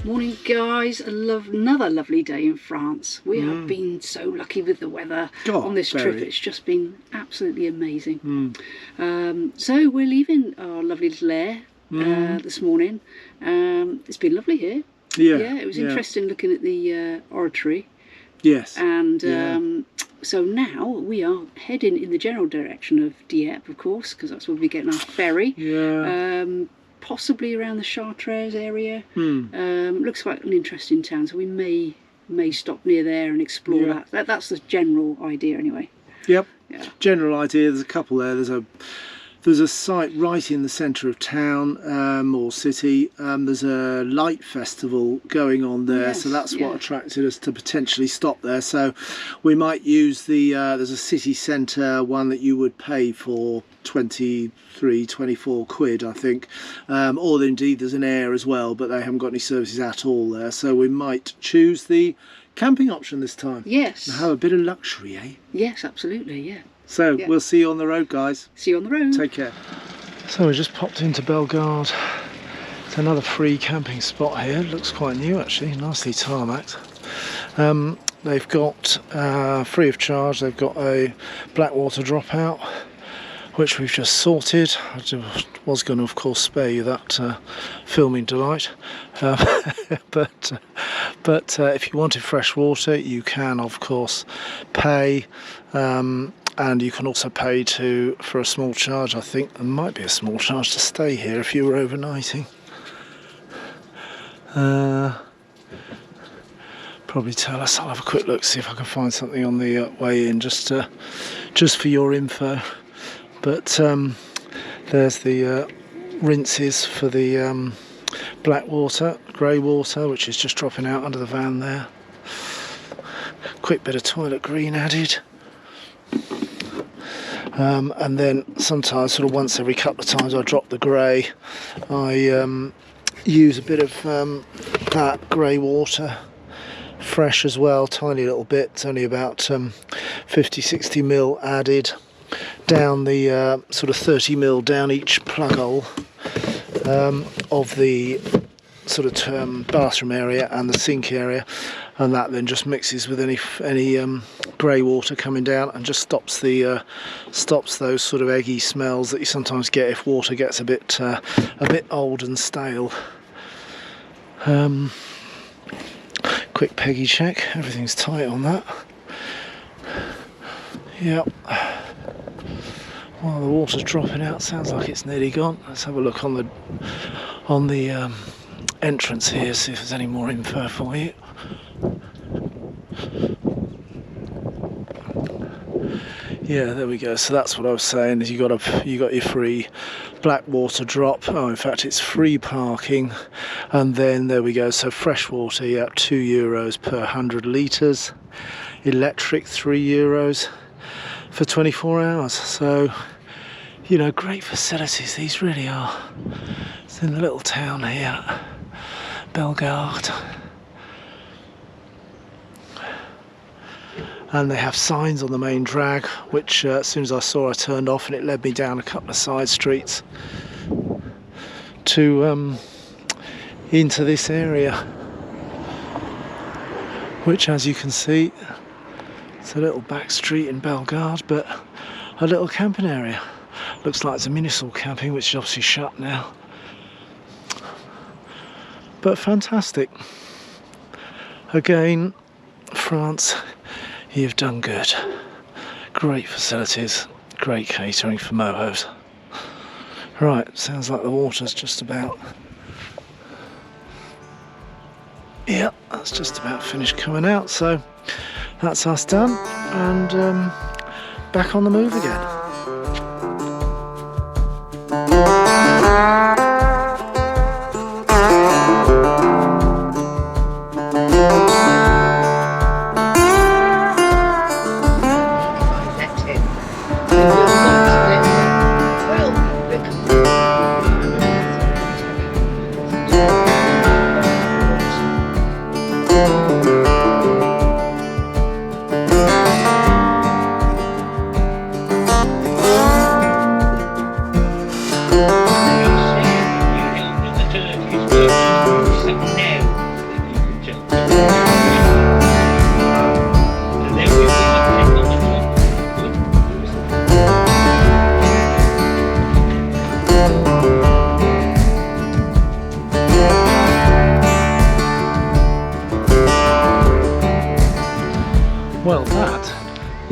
Morning guys, another lovely day in France. We have been so lucky with the weather on this trip. It's just been absolutely amazing. So we're leaving our lovely little Aire this morning. It's been lovely here. Yeah, it was interesting looking at the oratory. Yes. And so now we are heading in the general direction of Dieppe, of course, because that's where we're getting our ferry. Possibly around the Chartres area. Looks like an interesting town, so we may stop near there and explore that. That's the general idea anyway. Yep. Yeah. General idea. There's a couple there. There's a site right in the centre of town or city. There's a light festival going on there, so that's what attracted us to potentially stop there. So we might use there's a city centre one that you would pay for 24 quid, I think, or indeed there's an Aire as well, but they haven't got any services at all there, so we might choose the camping option this time. Yes. And have a bit of luxury, eh? Yes, absolutely, yeah. So we'll see you on the road, guys. See you on the road. Take care. So we just popped into Ballegarde. It's another free camping spot here. It looks quite new actually, nicely tarmacked. They've got, free of charge, they've got a Blackwater dropout, which we've just sorted. I was going to, of course, spare you that filming delight, but if you wanted fresh water, you can, of course, pay, and you can also pay for a small charge. I think there might be a small charge to stay here if you were overnighting. Probably tell us. I'll have a quick look, see if I can find something on the way in, just for your info. But there's the rinses for the black water, grey water, which is just dropping out under the van there. Quick bit of toilet green added. And then sometimes, sort of once every couple of times, I drop the grey. I use a bit of that grey water, fresh as well, tiny little bit. It's only about 50-60 ml added, down the sort of 30 ml down each plug hole of the sort of bathroom area and the sink area, and that then just mixes with any grey water coming down and just stops those sort of eggy smells that you sometimes get if water gets a bit old and stale. Quick Peggy check, everything's tight on that. Yep. While the water's dropping out, sounds like it's nearly gone. Let's have a look on the entrance here, see if there's any more info for you. Yeah, there we go. So that's what I was saying, is you got your free black water drop. Oh, in fact, it's free parking, and then there we go. So fresh water, yeah, €2 per 100 litres. Electric, €3 for 24 hours. So, you know, great facilities these really are. It's in the little town here, Ballegarde. And they have signs on the main drag, which as soon as I saw, I turned off, and it led me down a couple of side streets to into this area, which, as you can see, it's a little back street in Ballegarde, but a little camping area. Looks like it's a municipal camping, which is obviously shut now. But fantastic. Again, France, you've done good. Great facilities, great catering for mohos. Right, sounds like the water's just about... yeah, that's just about finished coming out, so that's us done, and back on the move again.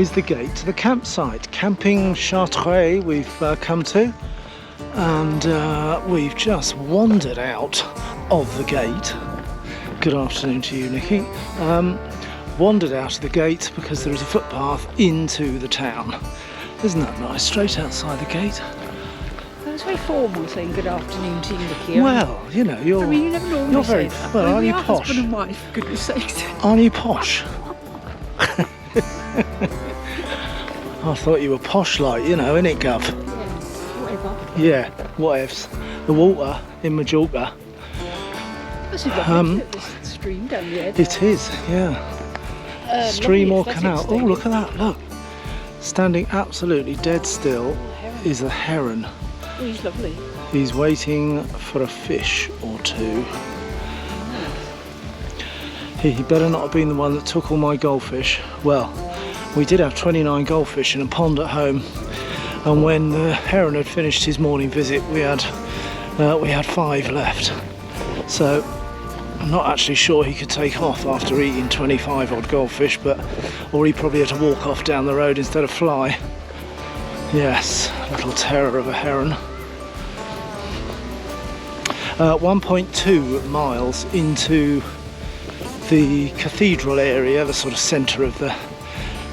is the gate to the campsite. Camping Chartres we've come to, and we've just wandered out of the gate. Good afternoon to you, Nikki. Wandered out of the gate because there is a footpath into the town. Isn't that nice? Straight outside the gate. That was very formal saying good afternoon to you, Nikki. Well, you know, you're. I mean, you never normally you're very say that. well. I mean, Aren't we you are posh? husband and wife, for goodness sakes. Aren't you posh? I thought you were posh, like, you know, innit, Gov? Yeah, whatever. Yeah, whatevs. The water in Majorca. This is lovely, isn't it? This stream down the edge. It is, yeah. Stream or canal. Oh, look at that, look. Standing absolutely dead still is a heron. Oh, he's lovely. He's waiting for a fish or two. He better not have been the one that took all my goldfish. Well, we did have 29 goldfish in a pond at home, and when the heron had finished his morning visit, we had 5 left. So I'm not actually sure he could take off after eating 25 odd goldfish, or he probably had to walk off down the road instead of fly. Yes, little terror of a heron. 1.2 miles into the cathedral area, the sort of centre of the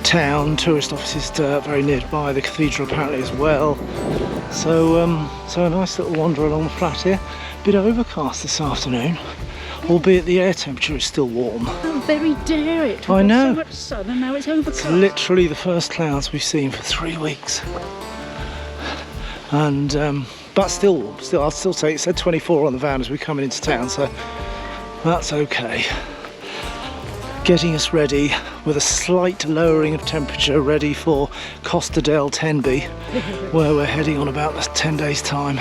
town. Tourist offices very nearby, the cathedral apparently as well. So a nice little wander along the flat here. Bit overcast this afternoon, albeit the air temperature is still warm. How very dare it. We've I know. got so much sun and now it's overcast. It's literally the first clouds we've seen for 3 weeks. And but still warm. I'll still say it said 24 on the van as we're coming into town, so that's okay. Getting us ready with a slight lowering of temperature, ready for Costa del Tenby, where we're heading on about 10 days' time.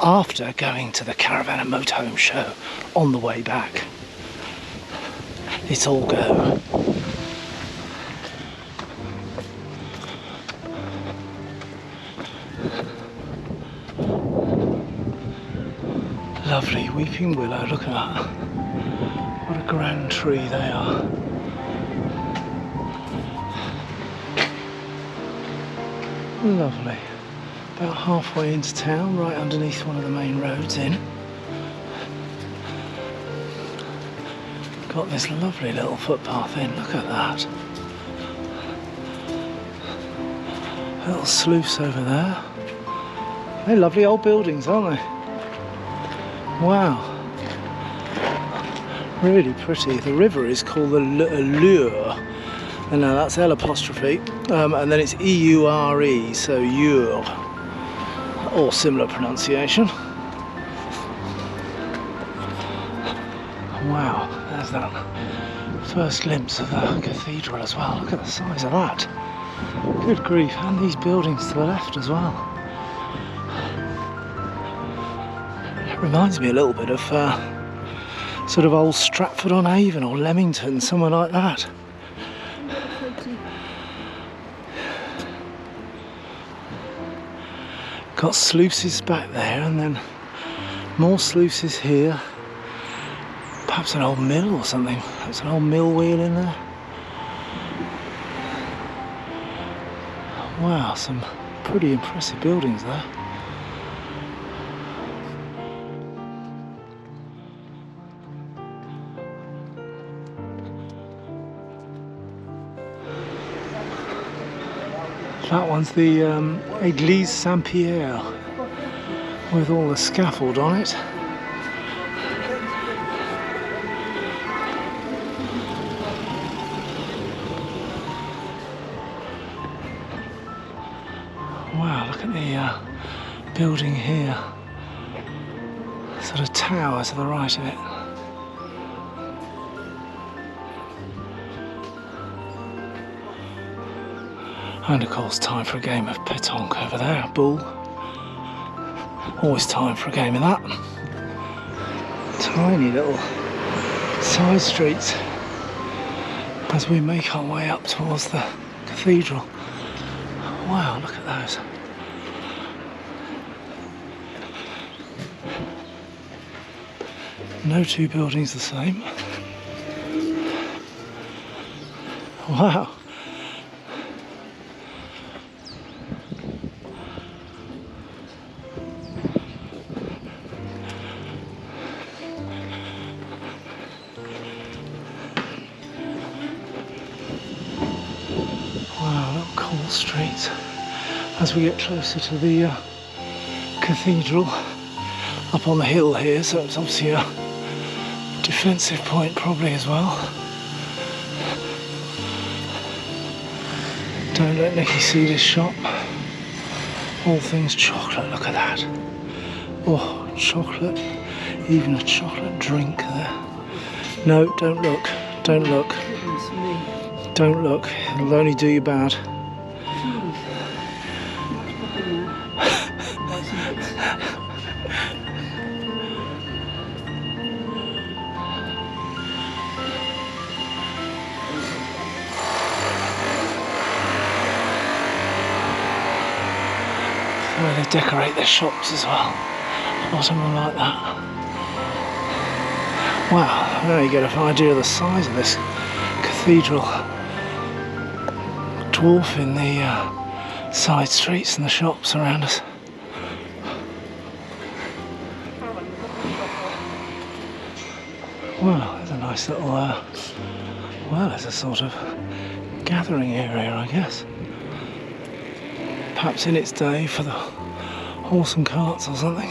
After going to the Caravan and Motorhome show on the way back. It's all go. Lovely weeping willow, look at that. What a grand tree they are. Lovely. About halfway into town, right underneath one of the main roads in. Got this lovely little footpath in, look at that. Little sluice over there. They're lovely old buildings, aren't they? Wow. Really pretty. The river is called the Loure. And now that's L apostrophe. And then it's E-U-R-E, so Ure. Or similar pronunciation. Wow, there's that first glimpse of the cathedral as well. Look at the size of that. Good grief, and these buildings to the left as well. It reminds me a little bit of sort of old Stratford-on-Avon or Leamington, somewhere like that. Got sluices back there and then more sluices here. Perhaps an old mill or something. There's an old mill wheel in there. Wow, some pretty impressive buildings there. That one's the Église Saint-Pierre with all the scaffold on it. Wow, look at the building here. Sort of tower to the right of it. And of course time for a game of pétanque over there, bull. Always time for a game of that. Tiny little side streets as we make our way up towards the cathedral. Wow, look at those. No two buildings the same. Wow. Wow, look, cool streets. As we get closer to the cathedral up on the hill here, so it's obviously a defensive point probably as well. Don't let Nicky see this shop. All things chocolate, look at that. Oh, chocolate, even a chocolate drink there. No, don't look, don't look. Don't look, it'll only do you bad. The way they decorate their shops as well. Bottom like that. Wow, now you get an idea of the size of this cathedral. Dwarfing the side streets and the shops around us. Well, there's a nice little, well, it's a sort of gathering area, I guess. Perhaps in its day for the horse and carts or something.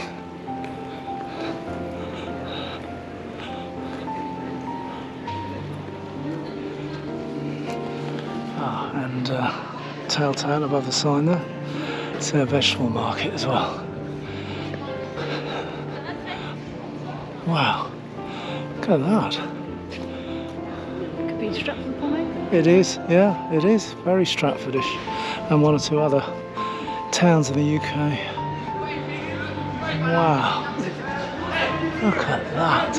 And telltale above the sign there, it's a vegetable market as well. Wow, look at that. Could be Stratford upon Avon. It is, yeah, it is very Stratfordish, and one or two other towns in the UK. Wow, look at that.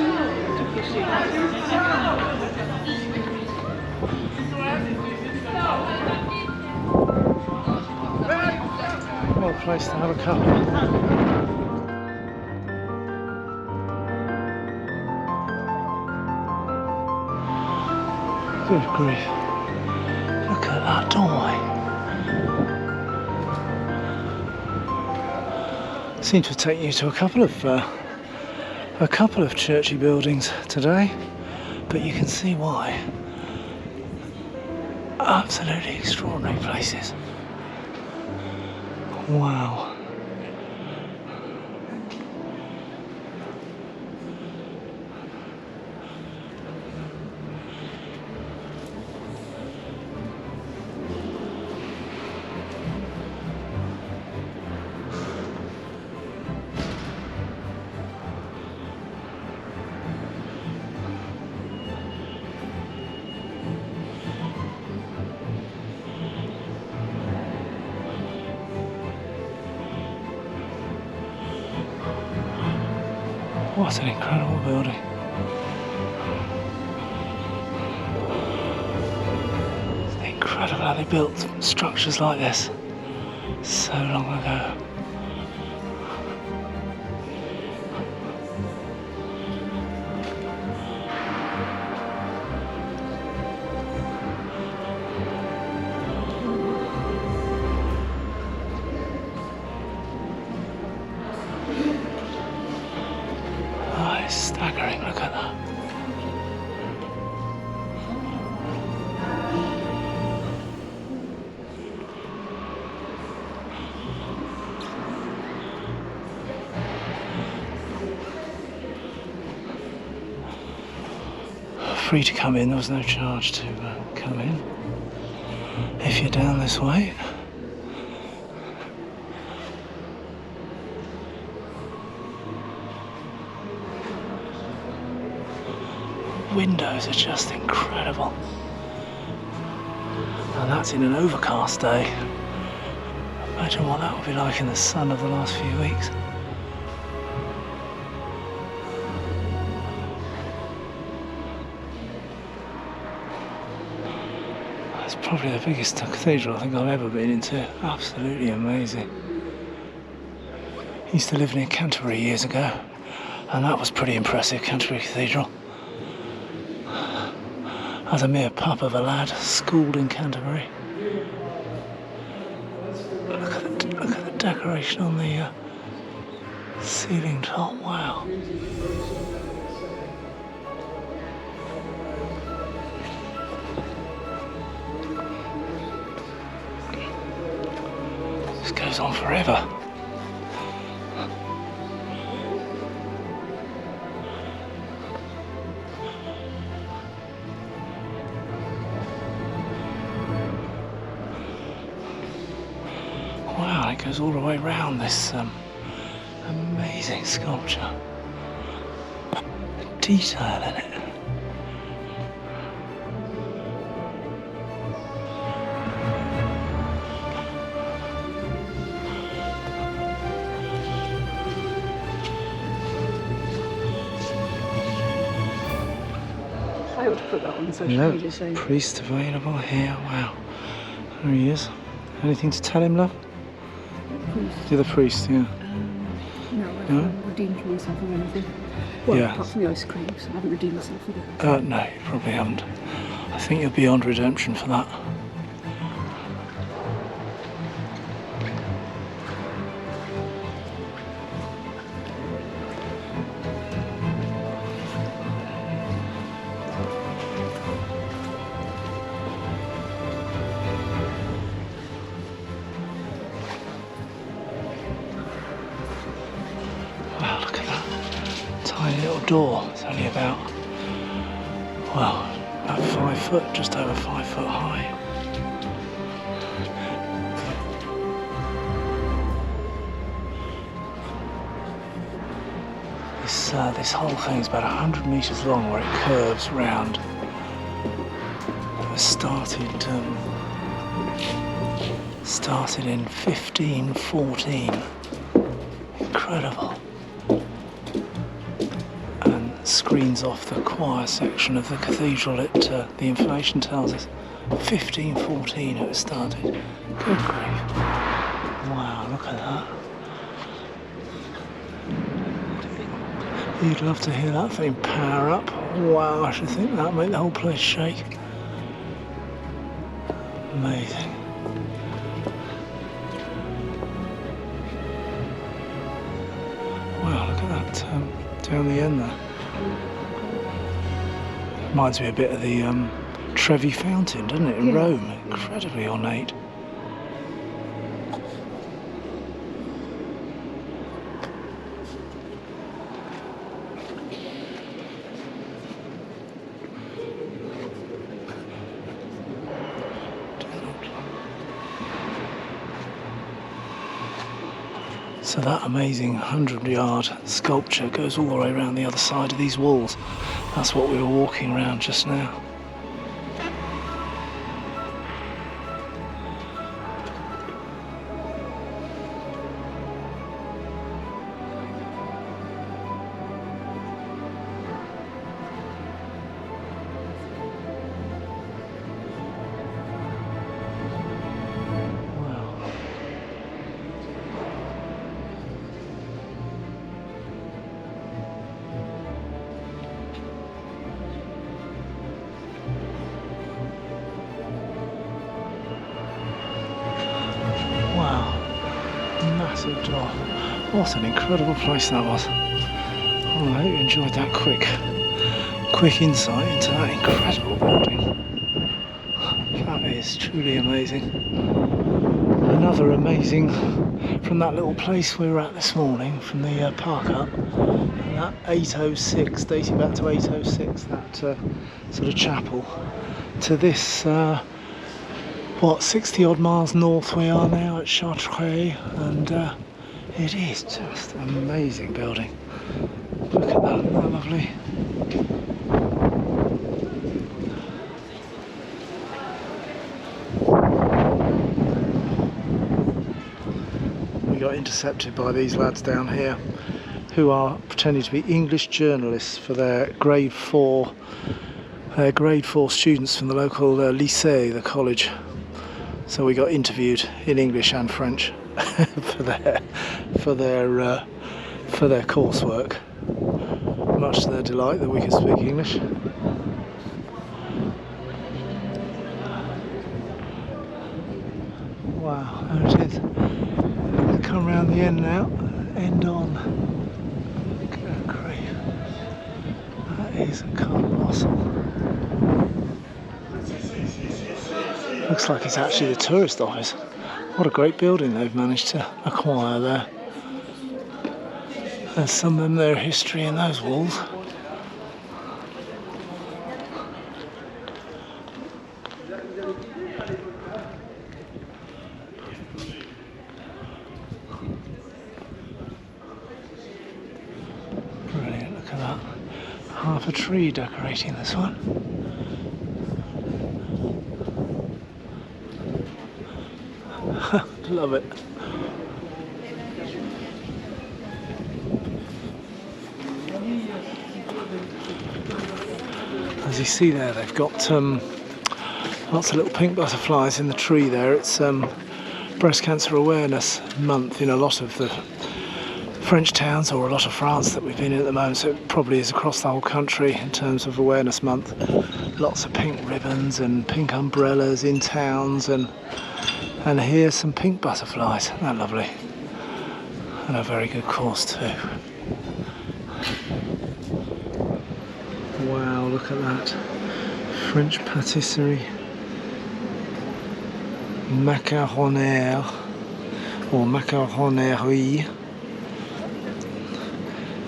What a place to have a cup. Good grief. Look at that doorway. Seem to have taken you to a couple of churchy buildings today, but you can see why. Absolutely extraordinary places. Wow. What an incredible building. It's incredible how they built structures like this so long ago. Staggering, look at that. Free to come in, there was no charge to come in if you're down this way. Windows are just incredible, and that's in an overcast day. Imagine what that would be like in the sun of the last few weeks. It's probably the biggest cathedral I think I've ever been into. Absolutely amazing. I used to live near Canterbury years ago, and that was pretty impressive, Canterbury Cathedral. as a mere pup of a lad, schooled in Canterbury. Look at the decoration on the ceiling top, wow. This goes on forever. Wow, it goes all the way around this amazing sculpture. The detail in it. I ought to put that on the social media saying. Priest available here, wow. There he is. Anything to tell him, love? You're the priest, yeah. No, I haven't redeemed myself or anything. Well, yeah. Apart from the ice creams, I haven't redeemed myself for that. No, you probably haven't. I think you're beyond redemption for that. Wow, look at that tiny little door. It's only about, well, about 5 foot, just over 5 foot high. This whole thing's about 100 metres long, where it curves round. It was started in 1514. Incredible. And screens off the choir section of the cathedral. The information tells us 1514 it was started. Good grief. Wow, look at that. You'd love to hear that thing power up. Wow, I should think that'd make the whole place shake. Amazing. Wow, look at that down the end there. Reminds me a bit of the Trevi Fountain, doesn't it, in Rome? Incredibly ornate. So that amazing 100-yard sculpture goes all the way around the other side of these walls. That's what we were walking around just now. Massive door. What an incredible place that was. Oh, I hope you enjoyed that quick insight into that incredible building. That is truly amazing. Another amazing from that little place we were at this morning, from the park up. That 806, dating back to 806, that sort of chapel, to this 60 odd miles north we are now at Chartres, and it is just an amazing building. Look at that, isn't that lovely? We got intercepted by these lads down here who are pretending to be English journalists for their grade 4 students from the local lycée, the college. So we got interviewed in English and French for their coursework. Much to their delight that we could speak English. Wow, there it is. Come round the end now. End on. Good grief. That is colossal. Looks like it's actually the tourist office. What a great building they've managed to acquire there. There's some of their history in those walls. Brilliant, look at that. Half a tree decorating this one. Love it. As you see there, they've got lots of little pink butterflies in the tree there. It's Breast Cancer Awareness Month in a lot of the French towns, or a lot of France that we've been in at the moment, so it probably is across the whole country in terms of Awareness Month. Lots of pink ribbons and pink umbrellas in towns, and here's some pink butterflies. Isn't that lovely? And a very good course too. Wow, look at that. French patisserie. Macaronaire, or macaronerie.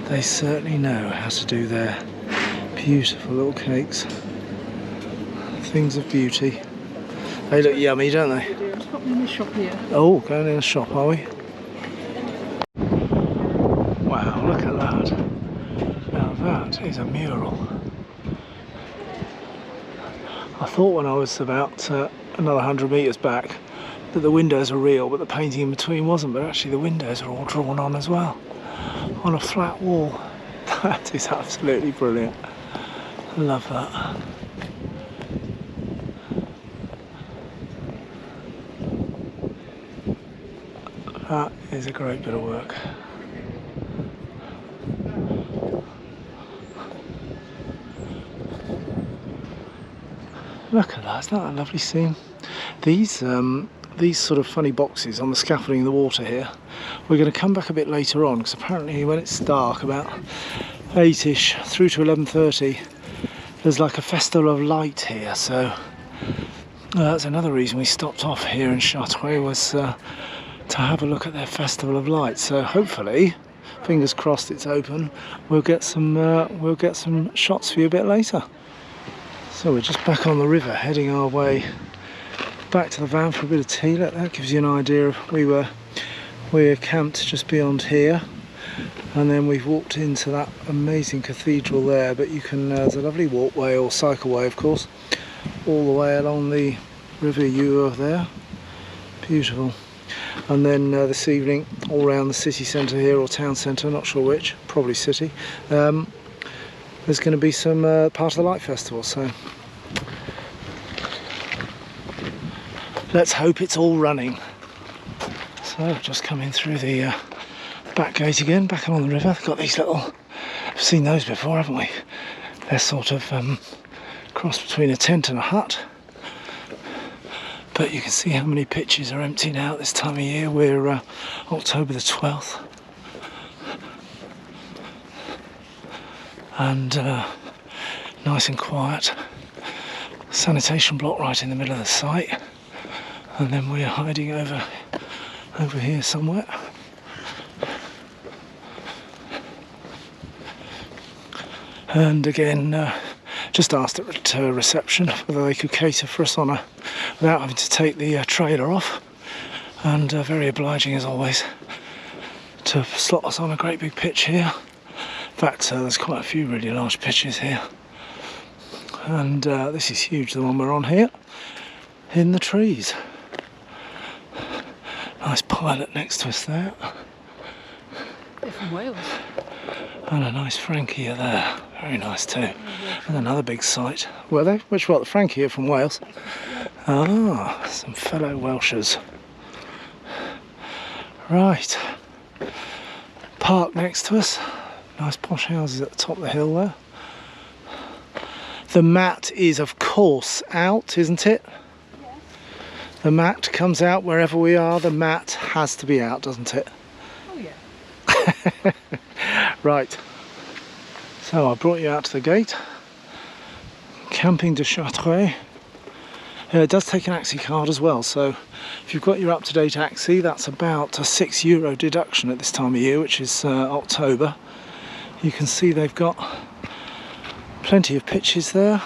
They certainly know how to do their beautiful little cakes. Things of beauty. They look yummy, don't they? Let's pop in the shop here. Oh, going in the shop, are we? Wow, look at that. Now that is a mural. I thought when I was about another 100 metres back that the windows were real, but the painting in between wasn't, but actually the windows are all drawn on as well, on a flat wall. That is absolutely brilliant. I love that. That is a great bit of work. Look at that, isn't that a lovely scene? These sort of funny boxes on the scaffolding in the water here, we're going to come back a bit later on, because apparently when it's dark, about 8ish through to 11:30, there's like a festival of light here, so that's another reason we stopped off here in Chartres, was to have a look at their festival of lights. So hopefully, fingers crossed it's open, we'll get some shots for you a bit later. So we're just back on the river, heading our way back to the van for a bit of tea. That gives you an idea of we're camped just beyond here, and then we've walked into that amazing cathedral there, but you can there's a lovely walkway, or cycleway of course, all the way along the river Eure there. Beautiful. And then this evening, all around the city centre here, or town centre, not sure which, probably city, there's going to be some part of the Light Festival, so let's hope it's all running. So just coming through the back gate again, back along the river. They've got these little, I've seen those before, haven't we? They're sort of cross between a tent and a hut. But you can see how many pitches are empty now this time of year. We're October the 12th. And nice and quiet. Sanitation block right in the middle of the site. And then we're hiding over here somewhere. And again, just asked at reception whether they could cater for us without having to take the trailer off, and very obliging as always to slot us on a great big pitch here. In fact, there's quite a few really large pitches here, and this is huge, the one we're on here, in the trees. Nice pilot next to us there. They're from Wales. And a nice Frankia there, very nice too. And another big site. Were they? Which one? The Frankia from Wales? Ah, some fellow Welshers. Right. Park next to us. Nice posh houses at the top of the hill there. The mat is of course out, isn't it? The mat comes out wherever we are. The mat has to be out, doesn't it? Oh yeah. Right. So I brought you out to the gate. Camping de Chartres. It does take an AXI card as well, so if you've got your up-to-date AXI, that's about a €6 deduction at this time of year, which is October. You can see they've got plenty of pitches there,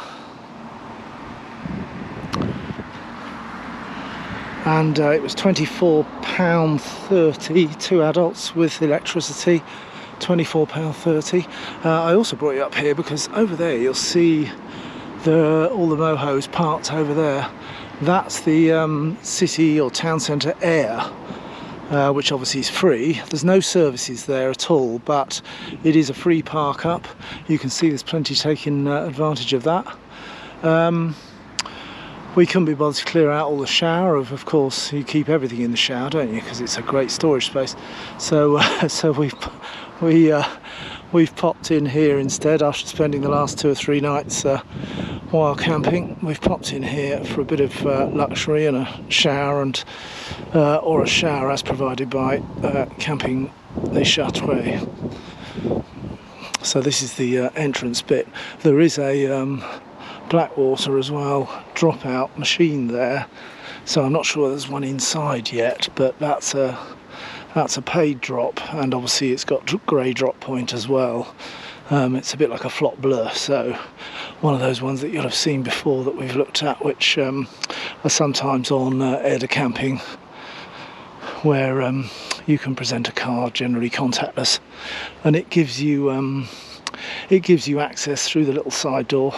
and it was £24.30, 2 adults with electricity, £24.30. I also brought you up here because over there you'll see all the mohos parked over there. That's the city or town centre Aire, which obviously is free. There's no services there at all, but it is a free park up. You can see there's plenty taking advantage of that. We couldn't be bothered to clear out all the shower. Of course, you keep everything in the shower, don't you? Because it's a great storage space. So, we've popped in here instead after spending the last 2 or 3 nights while camping. We've popped in here for a bit of luxury and a shower, and or a shower as provided by Camping des Chartres. So this is the entrance bit. There is a Blackwater as well dropout machine there, so I'm not sure there's one inside yet, but that's a paid drop, and obviously it's got grey drop point as well. It's a bit like a flop bleu, so one of those ones that you'll have seen before that we've looked at, which are sometimes on Aire De Camping, where you can present a card, generally contactless, and it gives you access through the little side door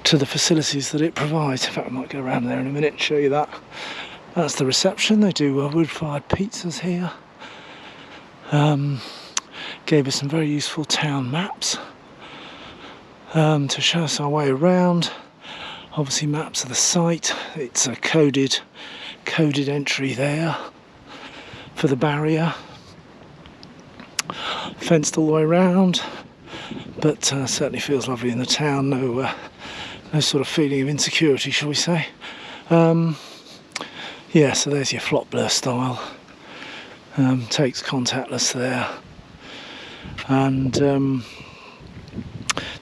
to the facilities that it provides. In fact, I might go around there in a minute and show you that. That's the reception. They do wood-fired pizzas here. Gave us some very useful town maps to show us our way around. Obviously maps of the site. It's a coded entry there for the barrier. Fenced all the way around, but certainly feels lovely in the town. No sort of feeling of insecurity, shall we say. Yeah, so there's your flop blur style. Takes contactless there, and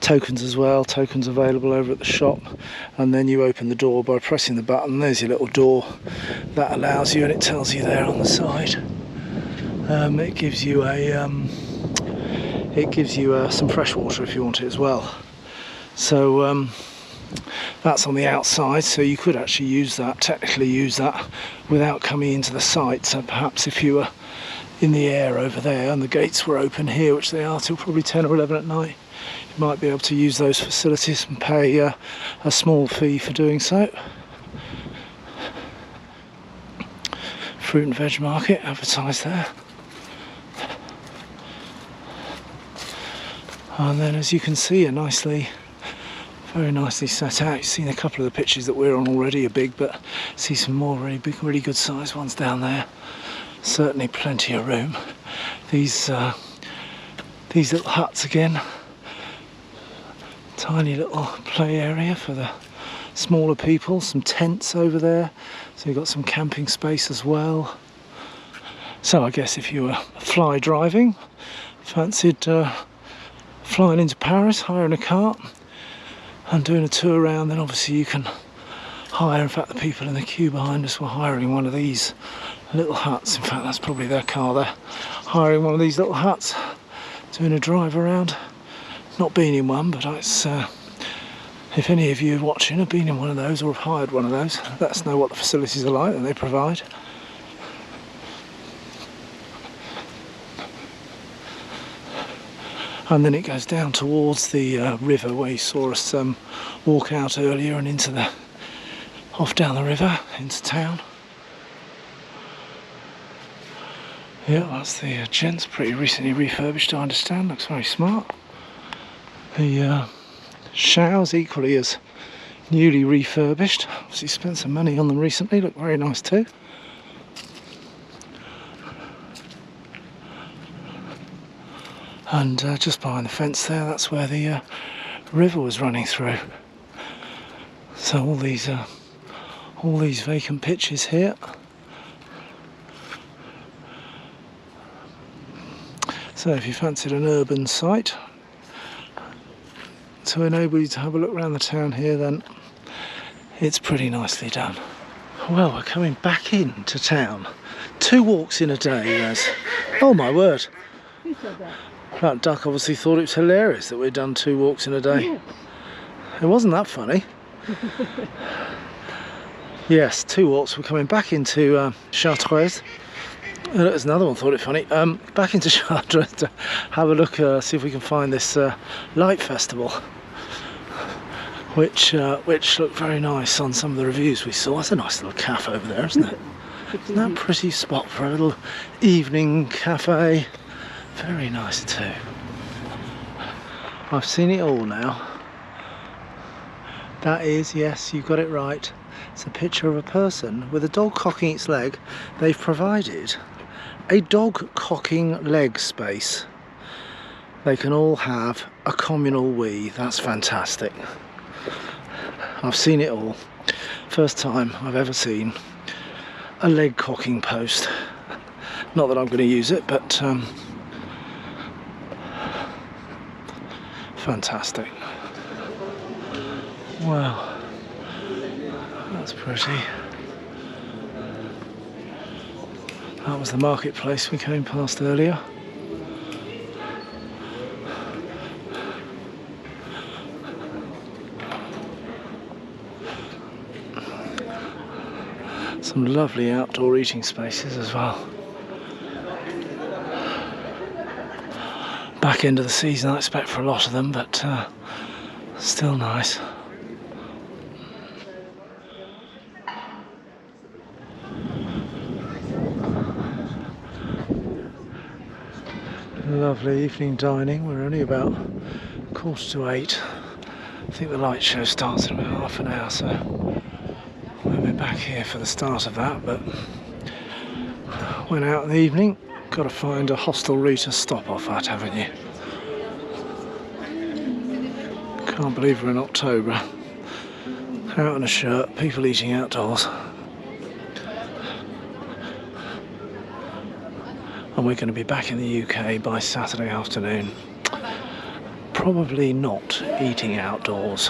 tokens as well. Tokens available over at the shop, and then you open the door by pressing the button. There's your little door that allows you, and it tells you there on the side. It gives you some fresh water if you want it as well. So that's on the outside, so you could actually technically use that without coming into the site. So perhaps if you were in the air over there and the gates were open here, which they are till probably 10 or 11 at night, you might be able to use those facilities and pay a small fee for doing so. Fruit and veg market advertised there. And then, as you can see, very nicely set out. You've seen a couple of the pictures that we're on already are big, but see some more really big, really good sized ones down there. Certainly plenty of room. These little huts again, tiny little play area for the smaller people. Some tents over there, so you've got some camping space as well. So I guess if you were fly driving, fancied flying into Paris, hiring a car and doing a tour around, then obviously you can hire. In fact, the people in the queue behind us were hiring one of these little huts. In fact, that's probably their car there. Hiring one of these little huts, doing a drive around. Not been in one, but it's if any of you watching have been in one of those or have hired one of those, let us know what the facilities are like that they provide. And then it goes down towards the river where you saw us walk out earlier, and off down the river into town. Yeah, that's the gents, pretty recently refurbished, I understand. Looks very smart. The showers equally as newly refurbished. Obviously spent some money on them recently. Look very nice too. And just behind the fence there, that's where the river was running through. So all all these vacant pitches here. So if you fancied an urban site to enable you to have a look around the town here, then it's pretty nicely done. Well, we're coming back into town. 2 walks in a day, Les. Oh my word. Who said that? That duck obviously thought it was hilarious that we'd done 2 walks in a day. Yes. It wasn't that funny. Yes, 2 walks. We're coming back into Chartres. There's another one thought it funny. Back into Chartres to have a look, see if we can find this light festival, which looked very nice on some of the reviews we saw. That's a nice little cafe over there, isn't it? Isn't that a pretty spot for a little evening cafe? Very nice too. I've seen it all now. That is, yes, you got it right. It's a picture of a person with a dog cocking its leg. They've provided a dog cocking leg space. They can all have a communal wee. That's fantastic. I've seen it all. First time I've ever seen a leg cocking post. Not that I'm going to use it, but fantastic. Wow, that's pretty. That was the marketplace we came past earlier. Some lovely outdoor eating spaces as well. Back end of the season, I expect, for a lot of them, but still nice. Lovely evening dining. We're only about 7:45. I think the light show starts in about half an hour, so we'll be back here for the start of that. But went out in the evening. Got to find a hostelry to stop off at, haven't you? Can't believe we're in October. Out in a shirt, people eating outdoors. And we're going to be back in the UK by Saturday afternoon. Probably not eating outdoors.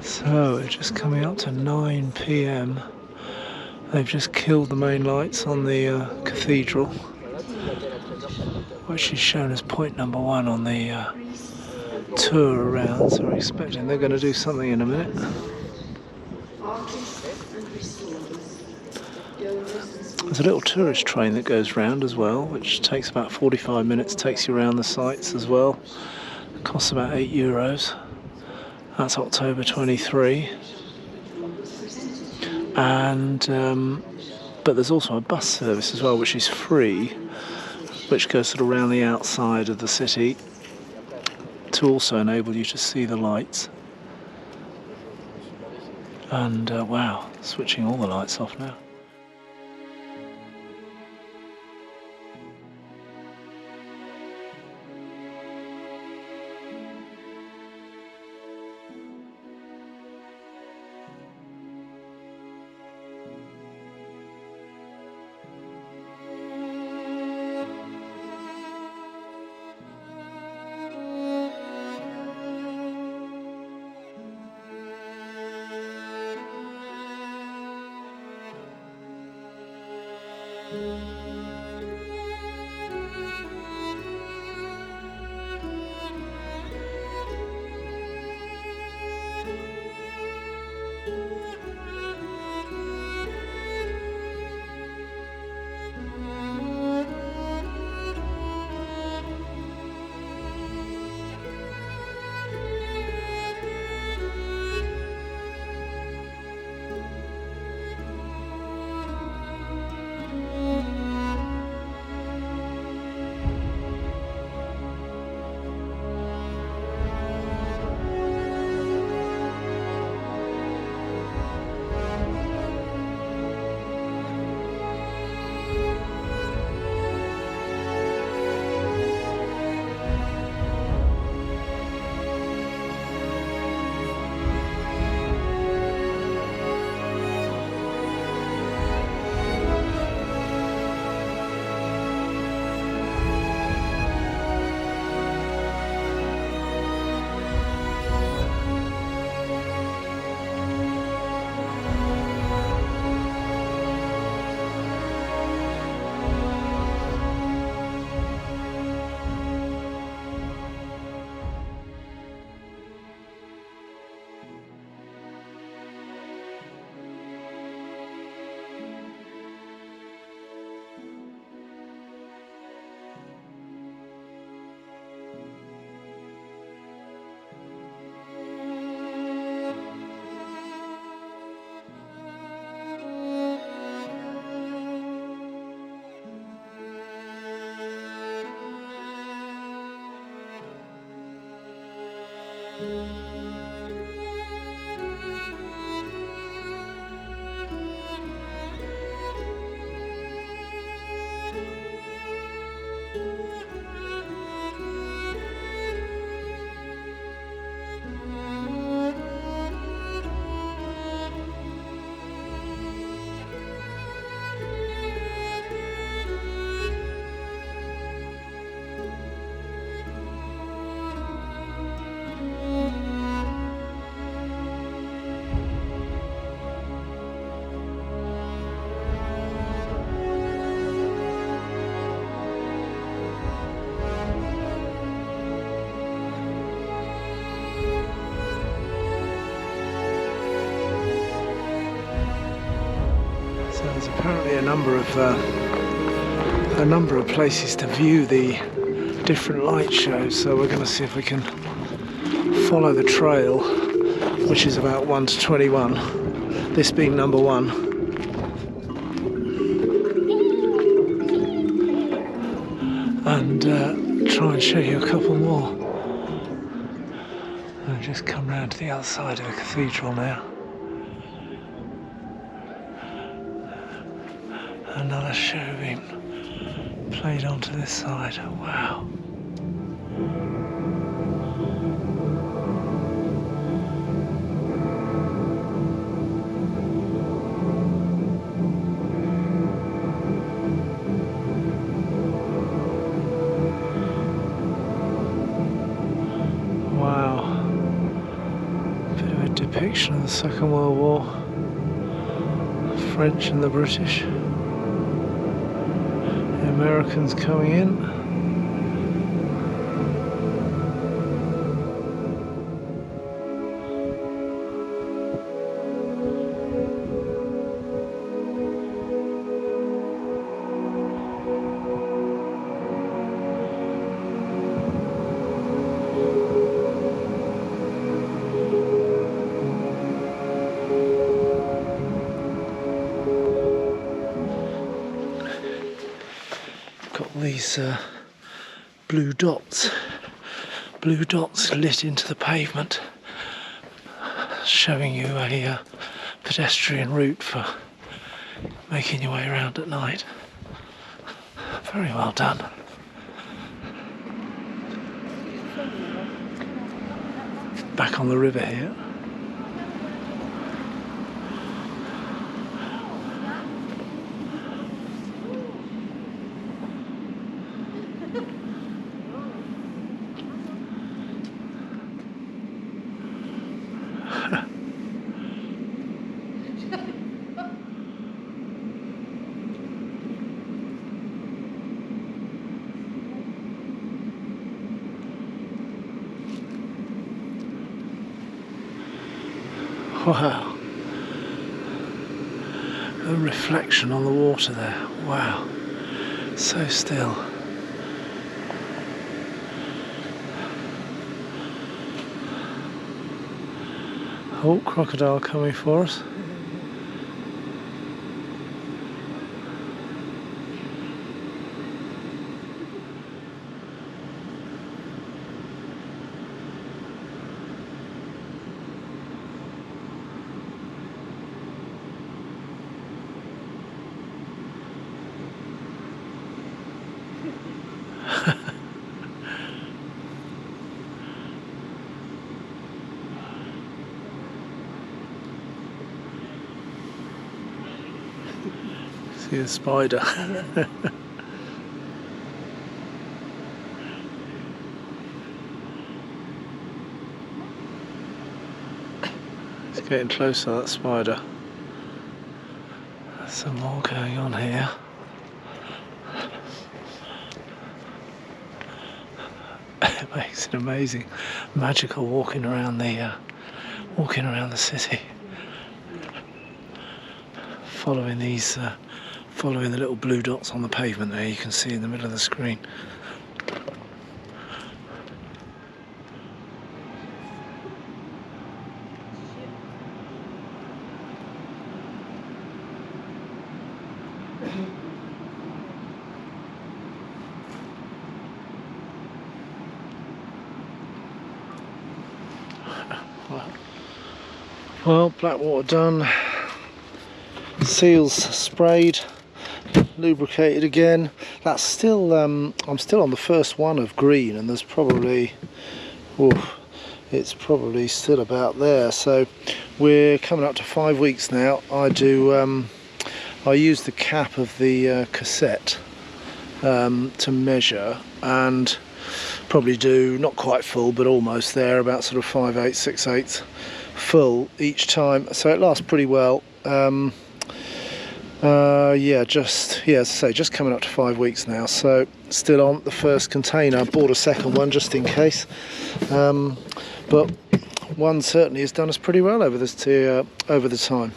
So it's just coming up to 9 PM. They've just killed the main lights on the cathedral, which is shown as point number 1 on the tour around. So we're expecting they're going to do something in a minute. There's a little tourist train that goes round as well, which takes about 45 minutes, takes you around the sites as well. It costs about €8. That's October 23. And but there's also a bus service as well, which is free, which goes sort of around the outside of the city to also enable you to see the lights. And wow, switching all the lights off now. So there's apparently a number of places to view the different light shows. So we're going to see if we can follow the trail, which is about 1 to 21. This being number 1. And try and show you a couple more. I've just come round to the other side of the cathedral now. Another show being played onto this side. Wow. Depiction of the Second World War, the French and the British, the Americans coming in. These blue dots lit into the pavement, showing you a pedestrian route for making your way around at night. Very well done. Back on the river here. Wow, the reflection on the water there, wow, so still. Oh, crocodile coming for us. See a spider. It's getting closer, that spider. There's some more going on here. It makes it amazing, magical walking around the city, following these. Following the little blue dots on the pavement there, you can see in the middle of the screen. Well, Blackwater done, seals sprayed, lubricated again. That's still I'm still on the first one of green, and there's probably, it's probably still about there. So we're coming up to 5 weeks now. I use the cap of the cassette to measure, and probably do not quite full but almost there, about sort of 5/8, 6/8 full each time, so it lasts pretty well. As I say, just coming up to 5 weeks now, so still on the first container. I bought a second one just in case, but one certainly has done us pretty well over the time.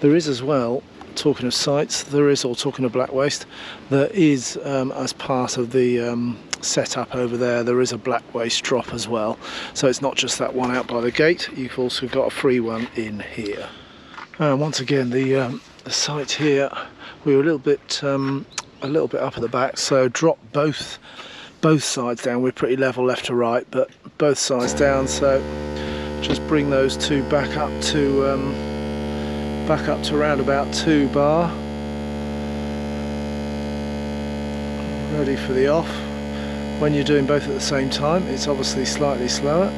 There is as well, talking of sites, or talking of black waste, there is, as part of the setup over there is a black waste drop as well. So it's not just that one out by the gate, you've also got a free one in here. Once again, the site here, we were a little bit up at the back, so drop both sides down. We're pretty level left to right, but both sides down, so just bring those two back up to around about 2 bar. Ready for the off. When you're doing both at the same time, it's obviously slightly slower.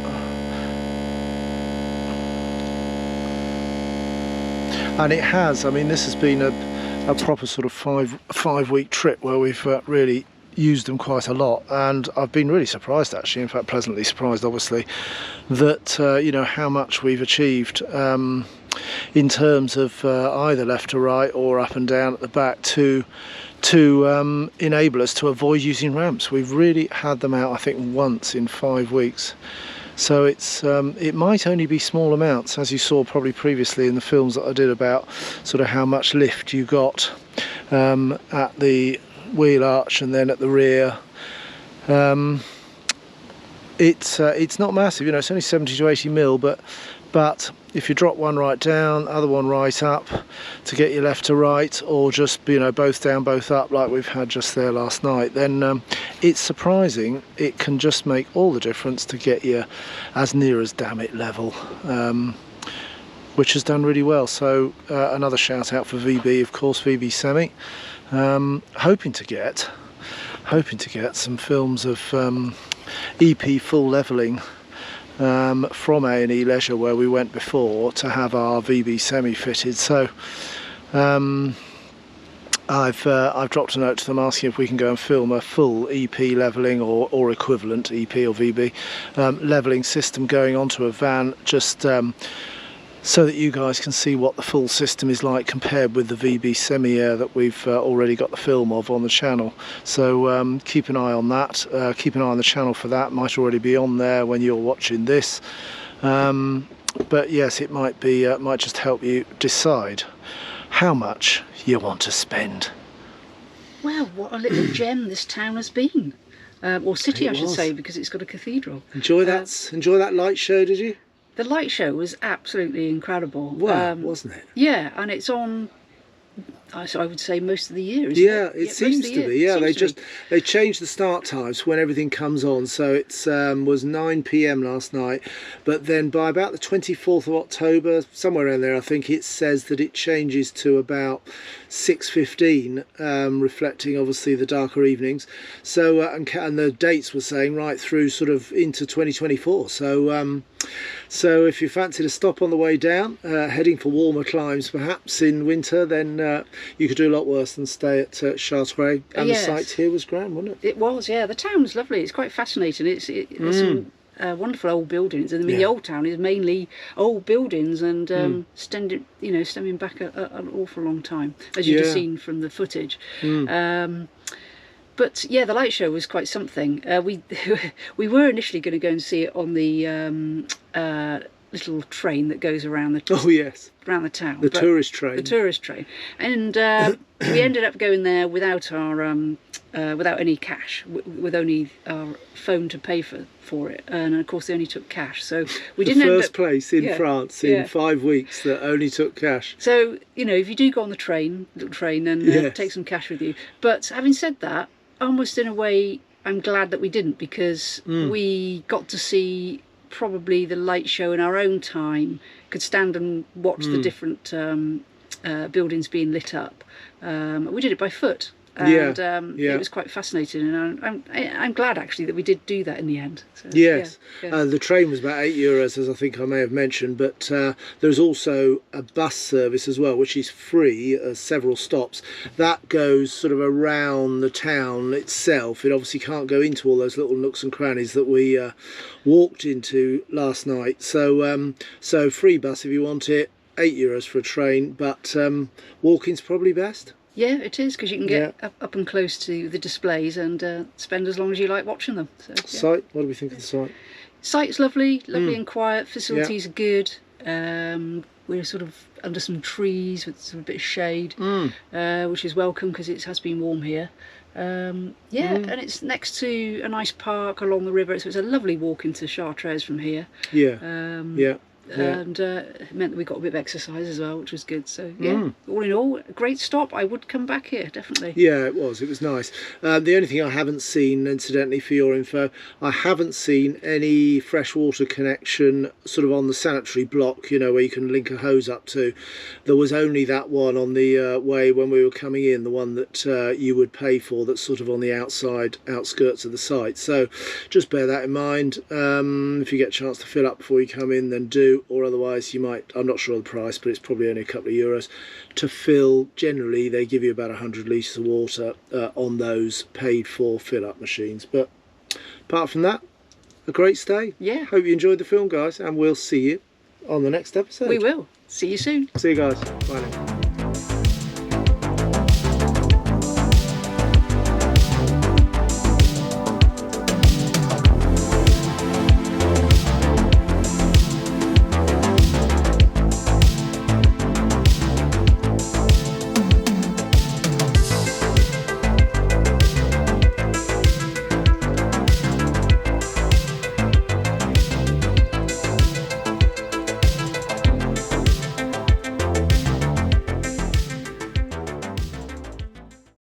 And it has, I mean, this has been a proper sort of five week trip where we've really used them quite a lot, and I've been really surprised, actually, in fact pleasantly surprised obviously, that you know, how much we've achieved in terms of either left to right or up and down at the back to enable us to avoid using ramps. We've really had them out, I think, once in 5 weeks. So it's it might only be small amounts, as you saw probably previously in the films that I did about sort of how much lift you got at the wheel arch and then at the rear. It's not massive, you know, it's only 70 to 80 mil, but if you drop one right down, other one right up to get you left to right, or just, you know, both down both up like we've had just there last night, then it's surprising it can just make all the difference to get you as near as damn it level, which has done really well. So another shout out for VB, of course, VB Semi. Hoping to get some films of EP full levelling from A&E Leisure, where we went before, to have our VB Semi fitted. So I've dropped a note to them asking if we can go and film a full EP levelling or equivalent EP or VB levelling system going onto a van, just so that you guys can see what the full system is like compared with the VB Semi Air that we've already got the film of on the channel. So keep an eye on that, keep an eye on the channel for that. Might already be on there when you're watching this, but yes, it might just help you decide how much you want to spend. Well, what a little gem this town has been, or city I should say, because it's got a cathedral. Enjoy that light show, did you? The light show was absolutely incredible. Wow, wasn't it? Yeah, and it's on, so I would say, most of the year. It seems to be. Yeah, they changed the start times when everything comes on. So it was 9 PM last night, but then by about the 24th of October, somewhere around there, I think it says that it changes to about 6:15, reflecting obviously the darker evenings. So and the dates were saying right through sort of into 2024. So if you fancied a stop on the way down, heading for warmer climes perhaps in winter, then you could do a lot worse than stay at Chartres. And yes, the site here was grand, wasn't it? It was, yeah. The town was lovely. It's quite fascinating. There's some wonderful old buildings. And I mean, the old town is mainly old buildings and stemming back an awful long time, as you've just seen from the footage. But yeah, the light show was quite something. We were initially going to go and see it on the little train that goes around the around the town, the tourist train. The tourist train, and we ended up going there without our without any cash, with only our phone to pay for it, and of course they only took cash. So we didn't end up. First place in France in 5 weeks that only took cash. So you know, if you do go on the little train, then take some cash with you. But having said that, almost in a way, I'm glad that we didn't, because we got to see probably the light show in our own time, could stand and watch the different buildings being lit up. We did it by foot. And it was quite fascinating, and I'm glad actually that we did do that in the end. So, yes, yeah. The train was about €8, as I think I may have mentioned, but there's also a bus service as well, which is free, several stops. That goes sort of around the town itself. It obviously can't go into all those little nooks and crannies that we walked into last night. So, so free bus if you want it, €8 for a train, but walking's probably best. Yeah, it is, because you can get up and close to the displays and spend as long as you like watching them. So, yeah. Site, what do we think of the site? Site's lovely and quiet. Facilities are good. We're sort of under some trees with some bit of shade, which is welcome because it has been warm here. And it's next to a nice park along the river, so it's a lovely walk into Chartres from here. And it meant that we got a bit of exercise as well, which was good. So all in all, a great stop. I would come back here, definitely. Yeah, it was nice. The only thing I haven't seen, incidentally, for your info, I haven't seen any freshwater connection sort of on the sanitary block, you know, where you can link a hose up to. There was only that one on the way when we were coming in, the one that you would pay for, that's sort of on the outskirts of the site. So just bear that in mind. If you get a chance to fill up before you come in, then do. Or otherwise you might, I'm not sure of the price, but it's probably only a couple of euros to fill. Generally they give you about 100 litres of water on those paid for fill up machines. But apart from that, a great stay. Yeah, hope you enjoyed the film, guys, and we'll see you on the next episode. We will. See you soon. See you guys. Bye now.